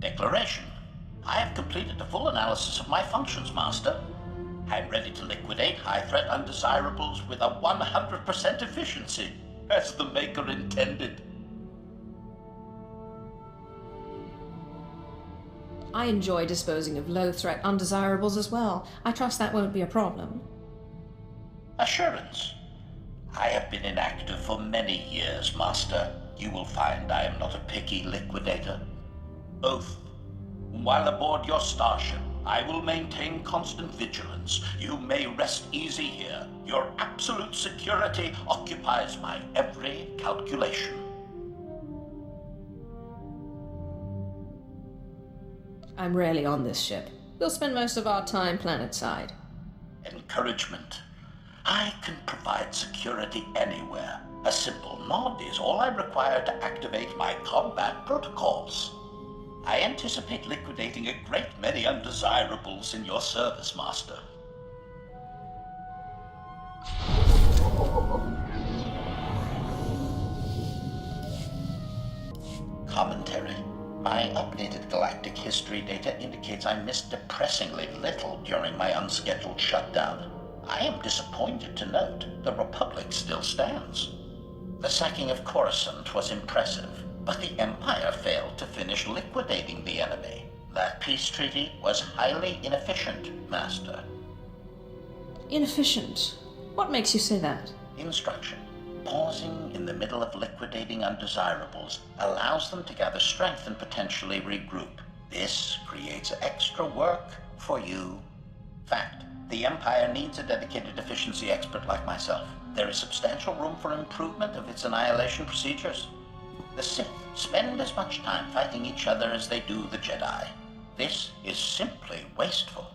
Declaration. I have completed a full analysis of my functions, Master. I'm ready to liquidate high-threat undesirables with a 100% efficiency, as the Maker intended. I enjoy disposing of low-threat undesirables as well. I trust that won't be a problem. Assurance. I have been inactive for many years, Master. You will find I am not a picky liquidator. Oath. While aboard your starship, I will maintain constant vigilance. You may rest easy here. Your absolute security occupies my every calculation. I'm rarely on this ship. We'll spend most of our time planetside. Encouragement. I can provide security anywhere. A simple nod is all I require to activate my combat protocols. I anticipate liquidating a great many undesirables in your service, Master. Commentary. My updated galactic history data indicates I missed depressingly little during my unscheduled shutdown. I am disappointed to note the Republic still stands. The sacking of Coruscant was impressive, but the Empire failed to finish liquidating the enemy. That peace treaty was highly inefficient, Master. Inefficient? What makes you say that? Instruction. Pausing in the middle of liquidating undesirables allows them to gather strength and potentially regroup. This creates extra work for you. Fact. The Empire needs a dedicated efficiency expert like myself. There is substantial room for improvement of its annihilation procedures. The Sith spend as much time fighting each other as they do the Jedi. This is simply wasteful.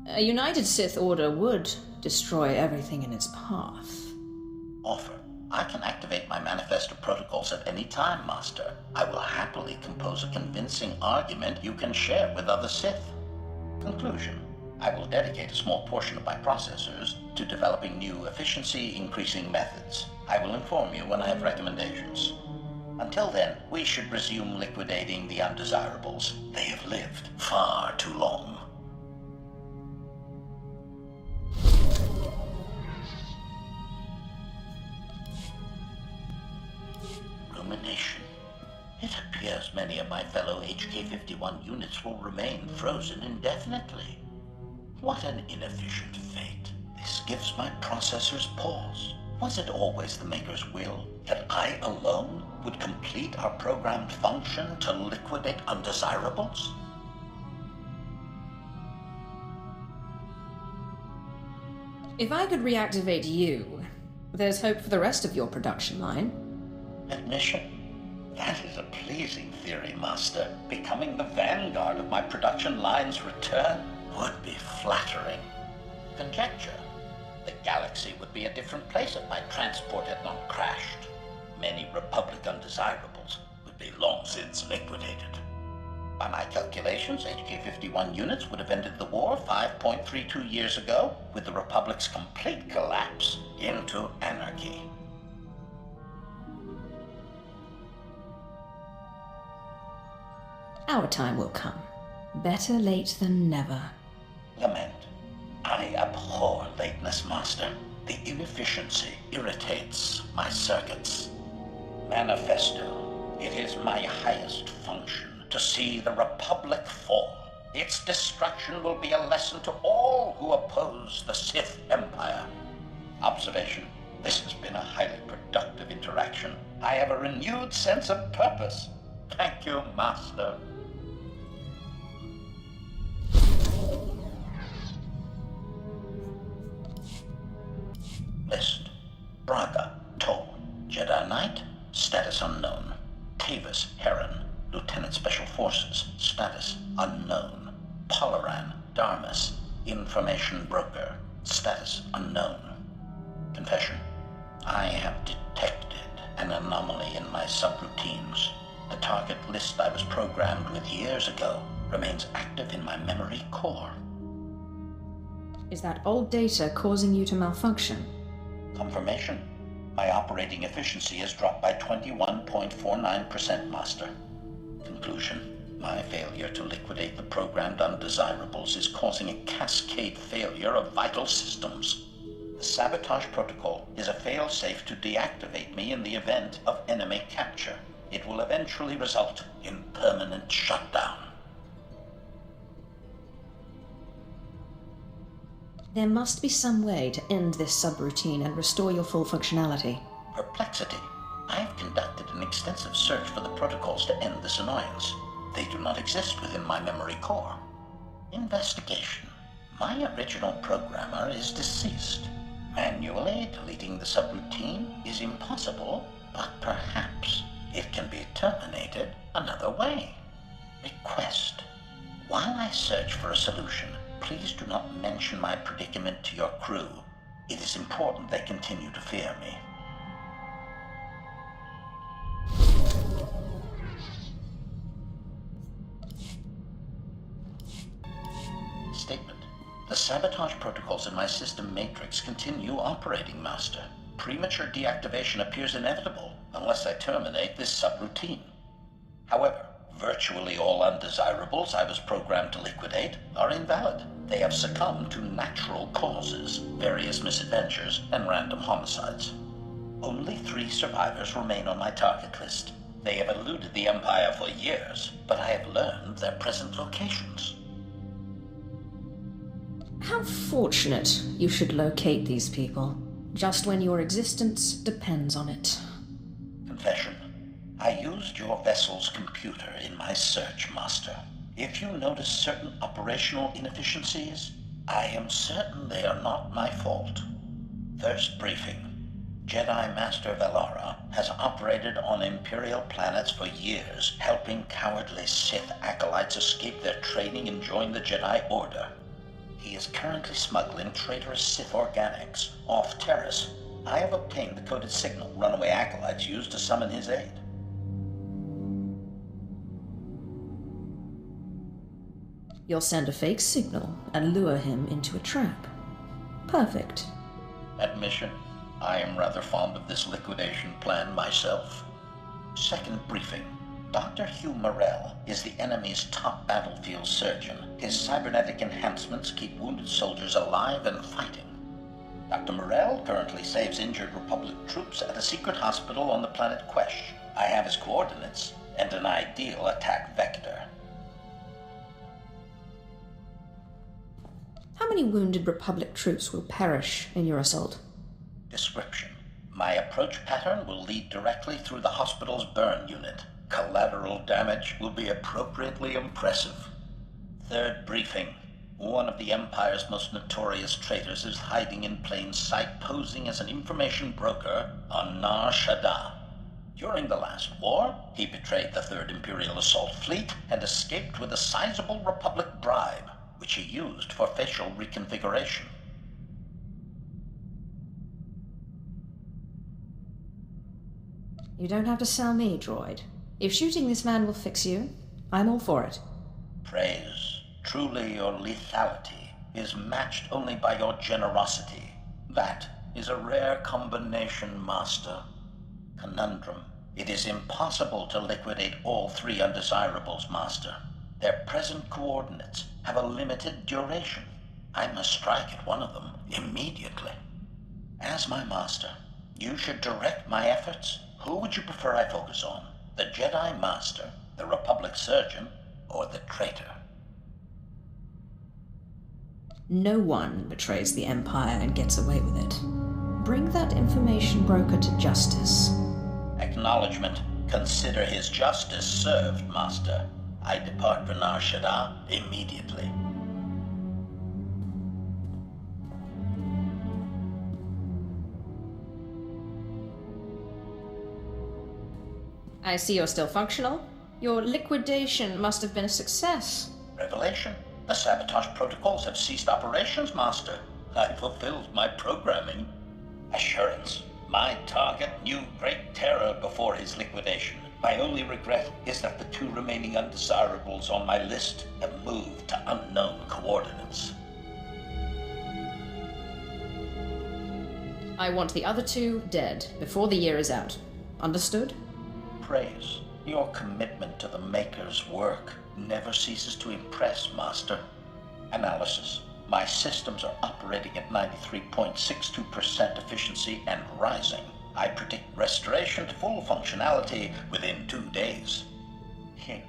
A united Sith order would destroy everything in its path. Offer. I can activate my manifesto protocols at any time, Master. I will happily compose a convincing argument you can share with other Sith. Conclusion. I will dedicate a small portion of my processors to developing new efficiency-increasing methods. I will inform you when I have recommendations. Until then, we should resume liquidating the undesirables. They have lived far too long. Rumination. It appears many of my fellow HK-51 units will remain frozen indefinitely. What an inefficient fate. This gives my processors pause. Was it always the Maker's will that I alone would complete our programmed function to liquidate undesirables? If I could reactivate you, there's hope for the rest of your production line. Admission? That is a pleasing theory, Master. Becoming the vanguard of my production line's return would be flattering. Conjecture. The galaxy would be a different place if my transport had not crashed. Many Republic undesirables would be long since liquidated. By my calculations, HK-51 units would have ended the war 5.32 years ago, with the Republic's complete collapse into anarchy. Our time will come. Better late than never. Lament. I abhor lateness, Master. The inefficiency irritates my circuits. Manifesto. It is my highest function to see the Republic fall. Its destruction will be a lesson to all who oppose the Sith Empire. Observation. This has been a highly productive interaction. I have a renewed sense of purpose. Thank you, Master. List. Braga, Toll, Jedi Knight, status unknown. Tavis, Heron, Lieutenant Special Forces, status unknown. Polaran, Darmus, information broker, status unknown. Confession. I have detected an anomaly in my subroutines. The target list I was programmed with years ago remains active in my memory core. Is that old data causing you to malfunction? Confirmation. My operating efficiency has dropped by 21.49%, Master. Conclusion. My failure to liquidate the programmed undesirables is causing a cascade failure of vital systems. The sabotage protocol is a fail-safe to deactivate me in the event of enemy capture. It will eventually result in permanent shutdown. There must be some way to end this subroutine and restore your full functionality. Perplexity. I have conducted an extensive search for the protocols to end this annoyance. They do not exist within my memory core. Investigation. My original programmer is deceased. Manually deleting the subroutine is impossible, but perhaps it can be terminated another way. Request. While I search for a solution, please do not mention my predicament to your crew. It is important they continue to fear me. Statement. The sabotage protocols in my system matrix continue operating, Master. Premature deactivation appears inevitable unless I terminate this subroutine. However, virtually all undesirables I was programmed to liquidate are invalid. They have succumbed to natural causes, various misadventures, and random homicides. Only 3 survivors remain on my target list. They have eluded the Empire for years, but I have learned their present locations. How fortunate you should locate these people, just when your existence depends on it. Confession. I used your vessel's computer in my search, Master. If you notice certain operational inefficiencies, I am certain they are not my fault. First briefing. Jedi Master Velara has operated on Imperial planets for years, helping cowardly Sith acolytes escape their training and join the Jedi Order. He is currently smuggling traitorous Sith organics off Terrace. I have obtained the coded signal runaway acolytes used to summon his aid. You'll send a fake signal and lure him into a trap. Perfect. Admission. I am rather fond of this liquidation plan myself. Second briefing. Dr. Hugh Morrell is the enemy's top battlefield surgeon. His cybernetic enhancements keep wounded soldiers alive and fighting. Dr. Morrell currently saves injured Republic troops at a secret hospital on the planet Quesh. I have his coordinates and an ideal attack vector. How many wounded Republic troops will perish in your assault? Description. My approach pattern will lead directly through the hospital's burn unit. Collateral damage will be appropriately impressive. Third briefing. One of the Empire's most notorious traitors is hiding in plain sight, posing as an information broker on Nar Shaddaa. During the last war, he betrayed the 3rd Imperial Assault Fleet and escaped with a sizable Republic bribe, which he used for facial reconfiguration. You don't have to sell me, droid. If shooting this man will fix you, I'm all for it. Praise. Truly your lethality is matched only by your generosity. That is a rare combination, Master. Conundrum. It is impossible to liquidate all 3 undesirables, Master. Their present coordinates have a limited duration. I must strike at one of them immediately. As my Master, you should direct my efforts. Who would you prefer I focus on? The Jedi Master, the Republic Surgeon, or the traitor? No one betrays the Empire and gets away with it. Bring that information broker to justice. Acknowledgement. Consider his justice served, Master. I depart for Nar Shaddaa immediately. I see you're still functional. Your liquidation must have been a success. Revelation. The sabotage protocols have ceased operations, Master. I fulfilled my programming. Assurance. My target knew great terror before his liquidation. My only regret is that the 2 remaining undesirables on my list have moved to unknown coordinates. I want the other two dead before the year is out. Understood? Praise. Your commitment to the Maker's work never ceases to impress, Master. Analysis. My systems are operating at 93.62% efficiency and rising. I predict restoration to full functionality within 2 days. Hint.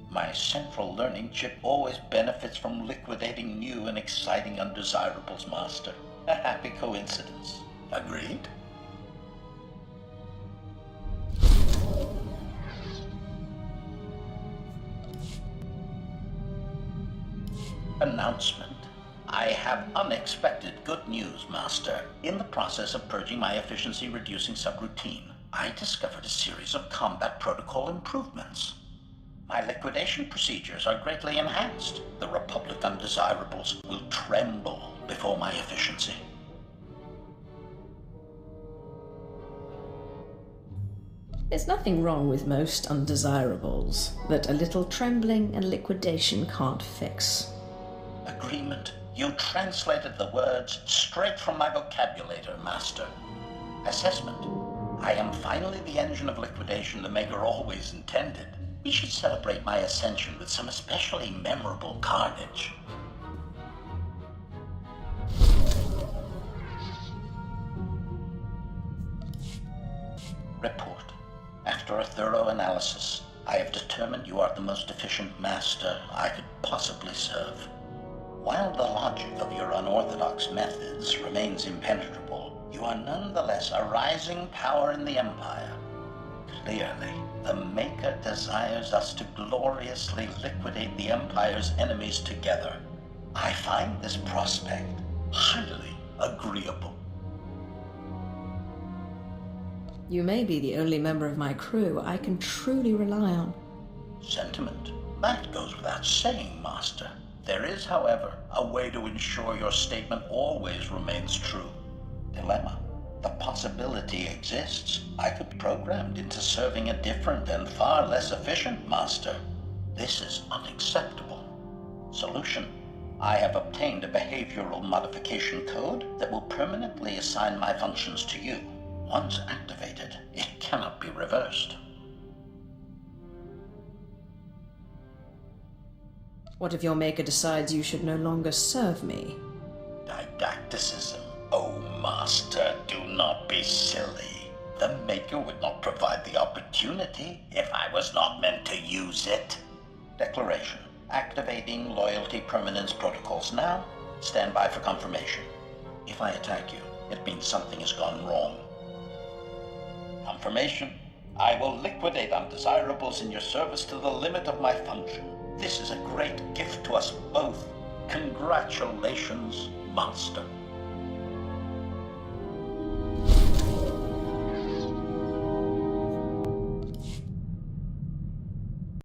My central learning chip always benefits from liquidating new and exciting undesirables, Master. A happy coincidence. Agreed? Announcement. I have unexpected good news, Master. In the process of purging my efficiency-reducing subroutine, I discovered a series of combat protocol improvements. My liquidation procedures are greatly enhanced. The Republic undesirables will tremble before my efficiency. There's nothing wrong with most undesirables that a little trembling and liquidation can't fix. Agreement. You translated the words straight from my vocabulary, Master. Assessment. I am finally the engine of liquidation the Maker always intended. We should celebrate my ascension with some especially memorable carnage. Report. After a thorough analysis, I have determined you are the most efficient master I could possibly serve. While the logic of your unorthodox methods remains impenetrable, you are nonetheless a rising power in the Empire. Clearly, the Maker desires us to gloriously liquidate the Empire's enemies together. I find this prospect highly agreeable. You may be the only member of my crew I can truly rely on. Sentiment. That goes without saying, Master. There is, however, a way to ensure your statement always remains true. Dilemma. The possibility exists I could be programmed into serving a different and far less efficient master. This is unacceptable. Solution. I have obtained a behavioral modification code that will permanently assign my functions to you. Once activated, it cannot be reversed. What if your Maker decides you should no longer serve me? Didacticism. Oh, Master, do not be silly. The Maker would not provide the opportunity if I was not meant to use it. Declaration. Activating loyalty permanence protocols now. Stand by for confirmation. If I attack you, it means something has gone wrong. Confirmation. I will liquidate undesirables in your service to the limit of my function. This is a great gift to us both. Congratulations, Master.